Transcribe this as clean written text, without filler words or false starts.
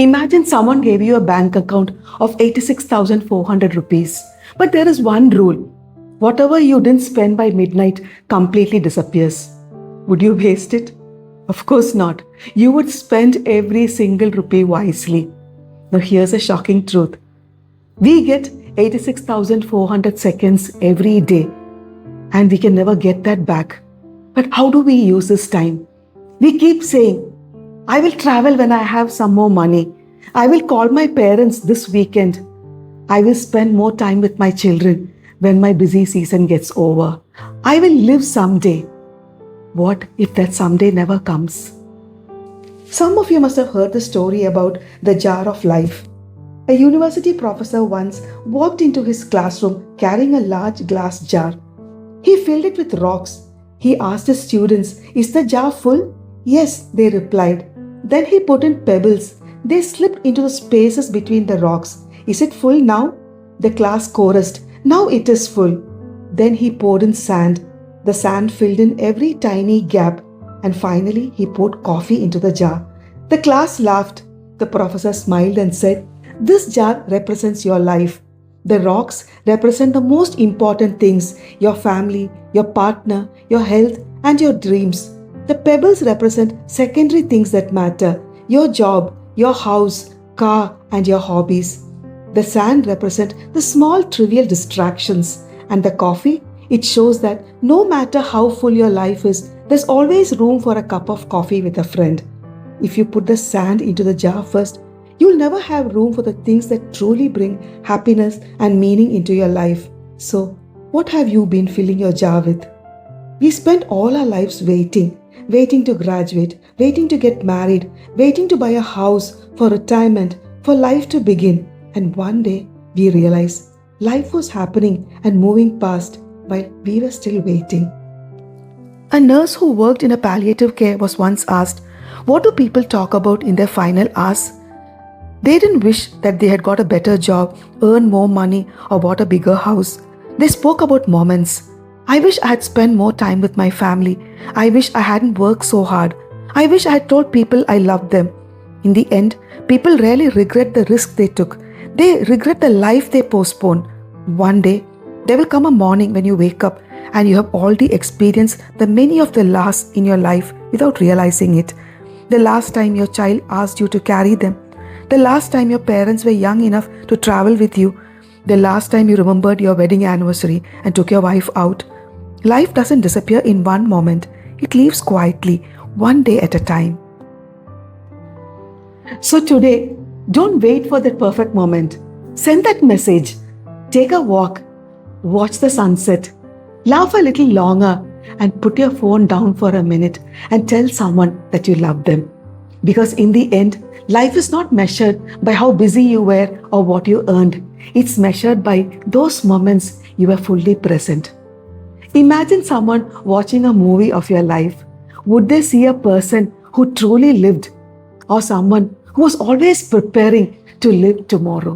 Imagine someone gave you a bank account of 86,400 rupees. But there is one rule. Whatever you didn't spend by midnight completely disappears. Would you waste it? Of course not. You would spend every single rupee wisely. Now here's a shocking truth. We get 86,400 seconds every day and we can never get that back. But how do we use this time? We keep saying, I will travel when I have some more money. I will call my parents this weekend. I will spend more time with my children when my busy season gets over. I will live someday. What if that someday never comes? Some of you must have heard the story about the jar of life. A university professor once walked into his classroom carrying a large glass jar. He filled it with rocks. He asked his students, "Is the jar full?" "Yes," they replied. Then he put in pebbles. They slipped into the spaces between the rocks. "Is it full now?" The class chorused, "Now it is full." Then he poured in sand. The sand filled in every tiny gap, and finally he poured coffee into the jar. The class laughed. The professor smiled and said, "This jar represents your life. The rocks represent the most important things, your family, your partner, your health, and your dreams. The pebbles represent secondary things that matter, your job, your house, car, and your hobbies. The sand represents the small trivial distractions, and the coffee, it shows that no matter how full your life is, there's always room for a cup of coffee with a friend. If you put the sand into the jar first, you'll never have room for the things that truly bring happiness and meaning into your life. So, what have you been filling your jar with? We spend all our lives waiting to graduate, waiting to get married, waiting to buy a house, for retirement, for life to begin. And one day, we realize life was happening and moving past while we were still waiting. A nurse who worked in a palliative care was once asked, "What do people talk about in their final hours?" They didn't wish that they had got a better job, earned more money, or bought a bigger house. They spoke about moments. "I wish I had spent more time with my family. I wish I hadn't worked so hard. I wish I had told people I loved them." In the end, people rarely regret the risk they took. They regret the life they postponed. One day, there will come a morning when you wake up and you have already experienced the many of the last in your life without realizing it. The last time your child asked you to carry them. The last time your parents were young enough to travel with you. The last time you remembered your wedding anniversary and took your wife out. Life doesn't disappear in one moment. It leaves quietly, one day at a time. So today, don't wait for that perfect moment. Send that message. Take a walk. Watch the sunset. Laugh a little longer and put your phone down for a minute and tell someone that you love them. Because in the end, life is not measured by how busy you were or what you earned. It's measured by those moments you were fully present. Imagine someone watching a movie of your life. Would they see a person who truly lived or someone who was always preparing to live tomorrow?